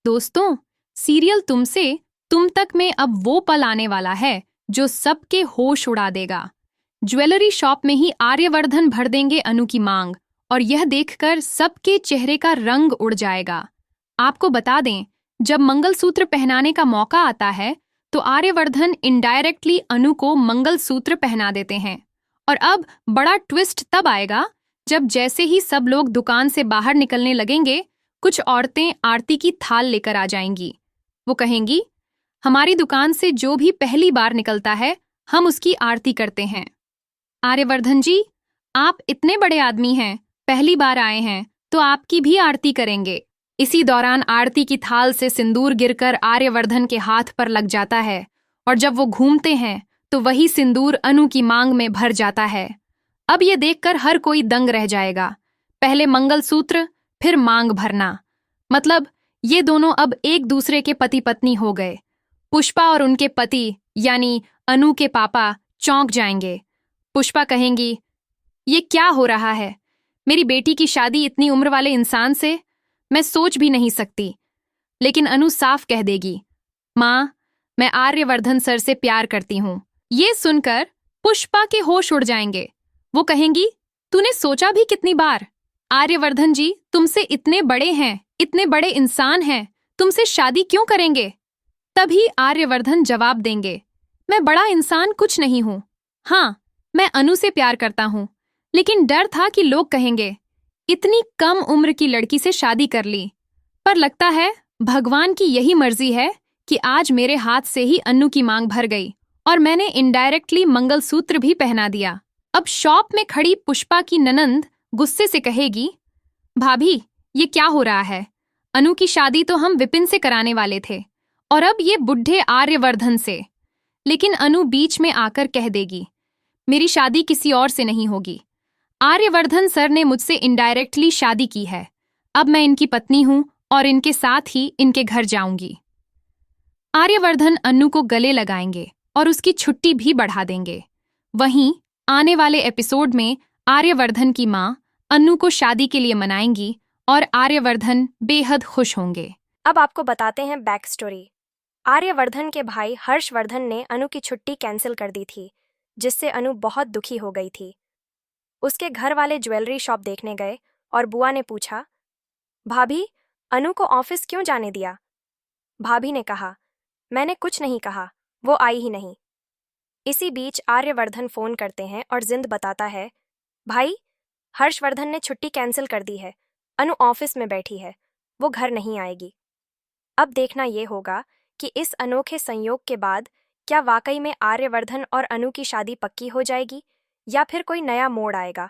दोस्तों, सीरियल तुमसे तुम तक में अब वो पल आने वाला है जो सबके होश उड़ा देगा। ज्वेलरी शॉप में ही आर्यवर्धन भर देंगे अनु की मांग, और यह देखकर सबके चेहरे का रंग उड़ जाएगा। आपको बता दें, जब मंगलसूत्र पहनाने का मौका आता है तो आर्यवर्धन इनडायरेक्टली अनु को मंगलसूत्र पहना देते हैं। और अब बड़ा ट्विस्ट तब आएगा जब जैसे ही सब लोग दुकान से बाहर निकलने लगेंगे, कुछ औरतें आरती की थाल लेकर आ जाएंगी। वो कहेंगी, हमारी दुकान से जो भी पहली बार निकलता है हम उसकी आरती करते हैं। आर्यवर्धन जी, आप इतने बड़े आदमी हैं, पहली बार आए हैं तो आपकी भी आरती करेंगे। इसी दौरान आरती की थाल से सिंदूर गिरकर आर्यवर्धन के हाथ पर लग जाता है, और जब वो घूमते हैं तो वही सिंदूर अनु की मांग में भर जाता है। अब ये देखकर हर कोई दंग रह जाएगा। पहले मंगलसूत्र, फिर मांग भरना, मतलब ये दोनों अब एक दूसरे के पति पत्नी हो गए। पुष्पा और उनके पति यानी अनु के पापा चौंक जाएंगे। पुष्पा कहेंगी, ये क्या हो रहा है? मेरी बेटी की शादी इतनी उम्र वाले इंसान से? मैं सोच भी नहीं सकती। लेकिन अनु साफ कह देगी, माँ, मैं आर्यवर्धन सर से प्यार करती हूँ। ये सुनकर पुष्पा के होश उड़ जाएंगे। वो कहेंगी, तूने सोचा भी कितनी बार? आर्यवर्धन जी तुमसे इतने बड़े हैं, इतने बड़े इंसान हैं, तुमसे शादी क्यों करेंगे? तभी आर्यवर्धन जवाब देंगे, मैं बड़ा इंसान कुछ नहीं हूँ। हाँ, मैं अनु से प्यार करता हूँ, लेकिन डर था कि लोग कहेंगे इतनी कम उम्र की लड़की से शादी कर ली। पर लगता है भगवान की यही मर्जी है कि आज मेरे हाथ से ही अनु की मांग भर गई और मैंने इनडायरेक्टली मंगलसूत्र भी पहना दिया। अब शॉप में खड़ी पुष्पा की ननंद गुस्से से कहेगी, भाभी, ये क्या हो रहा है? अनु की शादी तो हम विपिन से कराने वाले थे, और अब ये बुढ़े आर्यवर्धन से। लेकिन अनु बीच में आकर कह देगी, मेरी शादी किसी और से नहीं होगी। आर्यवर्धन सर ने मुझसे इनडायरेक्टली शादी की है। अब मैं इनकी पत्नी हूं और इनके साथ ही इनके घर जाऊंगी। आर्यवर्धन अनु को गले लगाएंगे और उसकी छुट्टी भी बढ़ा देंगे। वहीं आने वाले एपिसोड में आर्यवर्धन की मां अनु को शादी के लिए मनाएंगी और आर्यवर्धन बेहद खुश होंगे। अब आपको बताते हैं बैक स्टोरी। आर्यवर्धन के भाई हर्षवर्धन ने अनु की छुट्टी कैंसिल कर दी थी, जिससे अनु बहुत दुखी हो गई थी। उसके घर वाले ज्वेलरी शॉप देखने गए और बुआ ने पूछा, भाभी, अनु को ऑफिस क्यों जाने दिया? भाभी ने कहा, मैंने कुछ नहीं कहा, वो आई ही नहीं। इसी बीच आर्यवर्धन फोन करते हैं और जिंद बताता है, भाई, हर्षवर्धन ने छुट्टी कैंसिल कर दी है, अनु ऑफिस में बैठी है, वो घर नहीं आएगी। अब देखना ये होगा कि इस अनोखे संयोग के बाद क्या वाकई में आर्यवर्धन और अनु की शादी पक्की हो जाएगी या फिर कोई नया मोड़ आएगा।